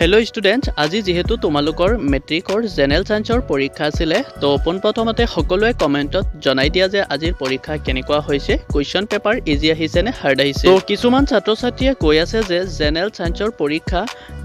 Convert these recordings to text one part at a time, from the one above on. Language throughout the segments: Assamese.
হেল্ল' ষ্টুডেণ্টছ, আজি যিহেতু তোমালোকৰ মেট্ৰিকৰ জেনেৰেল ছায়েন্সৰ পৰীক্ষা আছিলে, তো পোনপ্ৰথমতে সকলোৱে কমেণ্টত জনাই দিয়া যে আজিৰ পৰীক্ষা কেনেকুৱা হৈছে, কুৱেশ্যন পেপাৰ ইজি আহিছে নে হাৰ্ড আহিছে। তো কিছুমান ছাত্ৰ ছাত্ৰীয়ে কৈ আছে যে জেনেৰেল ছায়েন্সৰ পৰীক্ষা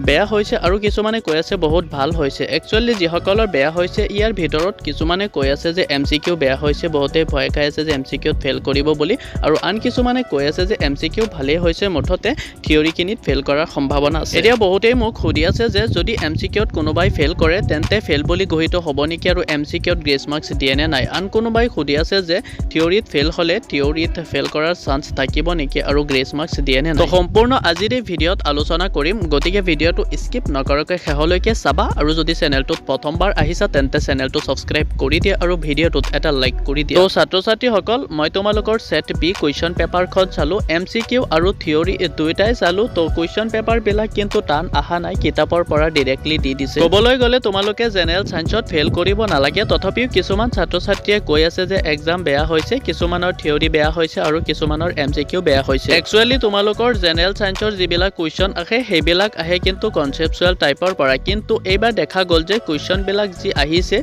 বেয়া হৈছে আৰু কিছুমানে কৈ আছে বহুত ভাল হৈছে। একচুৱেলি যিসকলৰ বেয়া হৈছে ইয়াৰ ভিতৰত কিছুমানে কৈ আছে যে MCQ বেয়া হৈছে, বহুতেই ভয় খাই আছে যে MCQত ফেইল কৰিব বুলি, আৰু আন কিছুমানে কৈ আছে যে MCQ ভালেই হৈছে, মুঠতে থিয়ৰিখিনিত ফেইল কৰাৰ সম্ভাৱনা আছে। এতিয়া বহুতেই মোক সুধি আছে যে যদি MCQত কোনোবাই ফেইল কৰে তেন্তে ফেইল বুলি গহিত হ'ব নেকি আৰু MCQত গ্ৰেছ মাৰ্কছ দিয়ে নে নাই। আন কোনোবাই সুধি আছে যে থিয়ৰিত ফেইল হ'লে থিয়ৰিত ফেইল কৰাৰ চান্স থাকিব নেকি আৰু গ্ৰেছ মাৰ্কছ দিয়ে নে নাই। তো সম্পূৰ্ণ আজিৰ এই ভিডিঅ'ত আলোচনা কৰিম, গতিকে ভিডিঅ'টো স্কিপ নকৰাকৈ শেষলৈকে চাবা, আৰু যদি চেনেলটোত প্ৰথমবাৰ আহিছা তেন্তে চেনেলটো ছাবস্ক্ৰাইব কৰি দিয়া আৰু ভিডিঅ'টোত এটা লাইক কৰি দিয়া। তো ছাত্ৰ ছাত্ৰীসকল, মই তোমালোকৰ সেট বি কুৱেশ্যন পেপাৰখন চালোঁ, MCQ আৰু থিয়ৰি দুয়োটাই চালোঁ। তো কুৱেশ্যন পেপাৰবিলাক কিন্তু টান অহা নাই, কিতাপৰ পৰা ডিৰেক্টলি দি দিছে। ক'বলৈ গ'লে তোমালোকে জেনেৰেল ছায়েন্সত ফেইল কৰিব নালাগে, তথাপিও কিছুমান ছাত্ৰ ছাত্ৰীয়ে কৈ আছে যে এক্সাম বেয়া হৈছে, কিছুমানৰ থিয়ৰি বেয়া হৈছে আৰু কিছুমানৰ MCQ বেয়া হৈছে। একচুৱেলি তোমালোকৰ জেনেৰেল ছায়েন্সৰ যিবিলাক কুৱেশ্যন আহে সেইবিলাক আহে কিন্তু কনচেপচুৱেল টাইপৰ পৰা, কিন্তু এইবাৰ দেখা গ'ল যে কুৱেশ্যনবিলাক যি আহিছে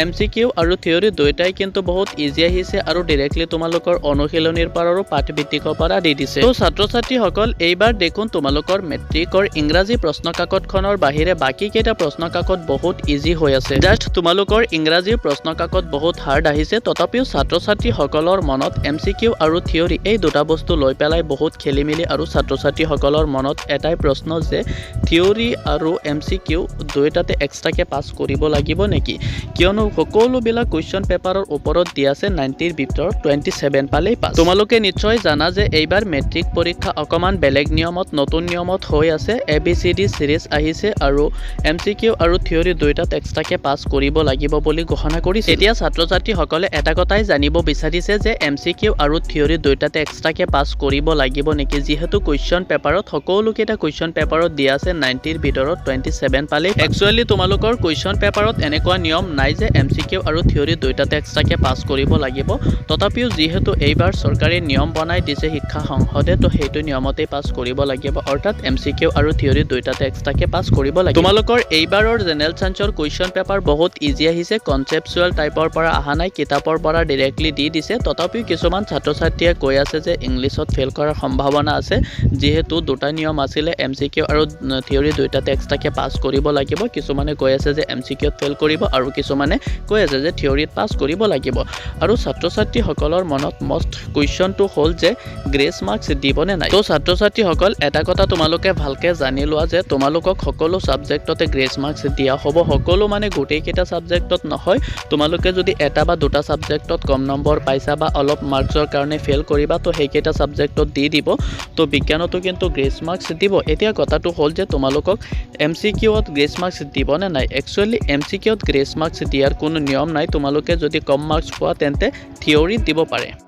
MCQ আৰু থিয়ৰি দুয়োটাই কিন্তু বহুত ইজি আহিছে আৰু ডিৰেক্টলি তোমালোকৰ অনুশীলনীৰ পৰা আৰু পাঠভিত্তিকৰ পৰা দি দিছে। তো ছাত্ৰ ছাত্ৰীসকল, এইবাৰ দেখোন তোমালোকৰ মেট্ৰিকৰ ইংৰাজী প্ৰশ্ন কাকতখনৰ বাহিৰে বাকী কেইটা প্ৰশ্ন কাকত বহুত ইজি হৈ আছে। জাষ্ট তোমালোকৰ ইংৰাজীৰ প্ৰশ্ন কাকত বহুত হাৰ্ড আহিছে, তথাপিও ছাত্ৰ ছাত্ৰীসকলৰ মনত MCQ আৰু থিয়ৰি এই দুটা বস্তু লৈ পেলাই বহুত খেলি মেলি, আৰু ছাত্ৰ ছাত্ৰীসকলৰ মনত এটাই প্ৰশ্ন যে থিয়ৰি আৰু MCQ দুয়োটাতে এক্সট্ৰাকে পাছ কৰিব লাগিব নেকি, কিয়নো সকলোবিলাক কুৱেশ্যন পেপাৰৰ ওপৰত দিয়া আছে 90ৰ ভিতৰত 27 পালেই পাছ। তোমালোকে নিশ্চয় জানা যে এইবাৰ মেট্ৰিক পৰীক্ষা অকণমান বেলেগ নিয়মত, নতুন নিয়মত হৈ আছে। ABCD চিৰিজ আহিছে আৰু MCQ আৰু থিয়ৰি দুয়োটাত এক্সট্ৰাকে পাছ কৰিব লাগিব বুলি ঘোষণা কৰিছে। এতিয়া ছাত্ৰ ছাত্ৰীসকলে এটা কথাই জানিব বিচাৰিছে যে MCQ আৰু থিয়ৰি দুয়োটাতে এক্সট্ৰাকে পাছ কৰিব লাগিব নেকি, যিহেতু কুৱেশ্যন পেপাৰত সকলোকেইটা কুৱেশ্যন পেপাৰত দিয়া আছে 90ৰ ভিতৰত 27 পালেই। একচুৱেলি তোমালোকৰ কুৱেশ্যন পেপাৰত এনেকুৱা নিয়ম নাই যে MCQ আৰু থিয়ৰি দুয়োটাতে এক্সট্ৰাকে পাছ কৰিব লাগিব, তথাপিও যিহেতু এইবাৰ চৰকাৰে নিয়ম বনাই দিছে শিক্ষা সংসদে, তো সেইটো নিয়মতেই পাছ কৰিব লাগিব, অৰ্থাৎ MCQ আৰু থিয়ৰি দুয়োটাতে এক্সট্ৰাকে পাছ কৰিব লাগিব। তোমালোকৰ এইবাৰৰ জেনেৰেল ছায়েন্সৰ কুৱেশ্যন পেপাৰ বহুত ইজি আহিছে, কনচেপচুৱেল টাইপৰ পৰা অহা নাই, কিতাপৰ পৰা ডিৰেক্টলি দি দিছে। তথাপিও কিছুমান ছাত্ৰ ছাত্ৰীয়ে কৈ আছে যে ইংলিছত ফেইল কৰাৰ সম্ভাৱনা আছে, যিহেতু দুটা নিয়ম আছিলে MCQ আৰু থিয়ৰি দুয়োটাতে এক্সট্ৰাকে পাছ কৰিব লাগিব। কিছুমানে কৈ আছে যে MCQত ফেইল কৰিব আৰু কিছুমানে কৈ আছে যে থিয়ৰিত পাছ কৰিব লাগিব। আৰু ছাত্ৰ ছাত্ৰীসকলৰ মনত মষ্ট কুৱেশ্যনটো হ'ল যে গ্ৰেছ মাৰ্কছ দিবনে নাই। তো ছাত্ৰ ছাত্ৰীসকল, এটা কথা তোমালোকে ভালকৈ জানি লোৱা যে তোমালোকক সকলো ছাবজেক্টতে গ্ৰেছ মাৰ্কছ দিয়া হ'ব, সকলো মানে গোটেইকেইটা ছাবজেক্টত নহয়। তোমালোকে যদি এটা বা দুটা ছাবজেক্টত কম নম্বৰ পাইছা বা অলপ মাৰ্কছৰ কাৰণে ফেইল কৰিবা, তো সেইকেইটা ছাবজেক্টত দি দিব। তো বিজ্ঞানতো কিন্তু গ্ৰেছ মাৰ্কছ দিব। এতিয়া কথাটো হ'ল যে তোমালোকক MCQত গ্ৰেছ মাৰ্কছ দিবনে নাই। একচুৱেলি MCQত গ্ৰেছ মাৰ্কছ দিয়াৰ কোনো নিয়ম নাই, তোমালোকে যদি কম মাৰ্কছ পোৱা তেন্তে থিয়ৰিত দিব পাৰে।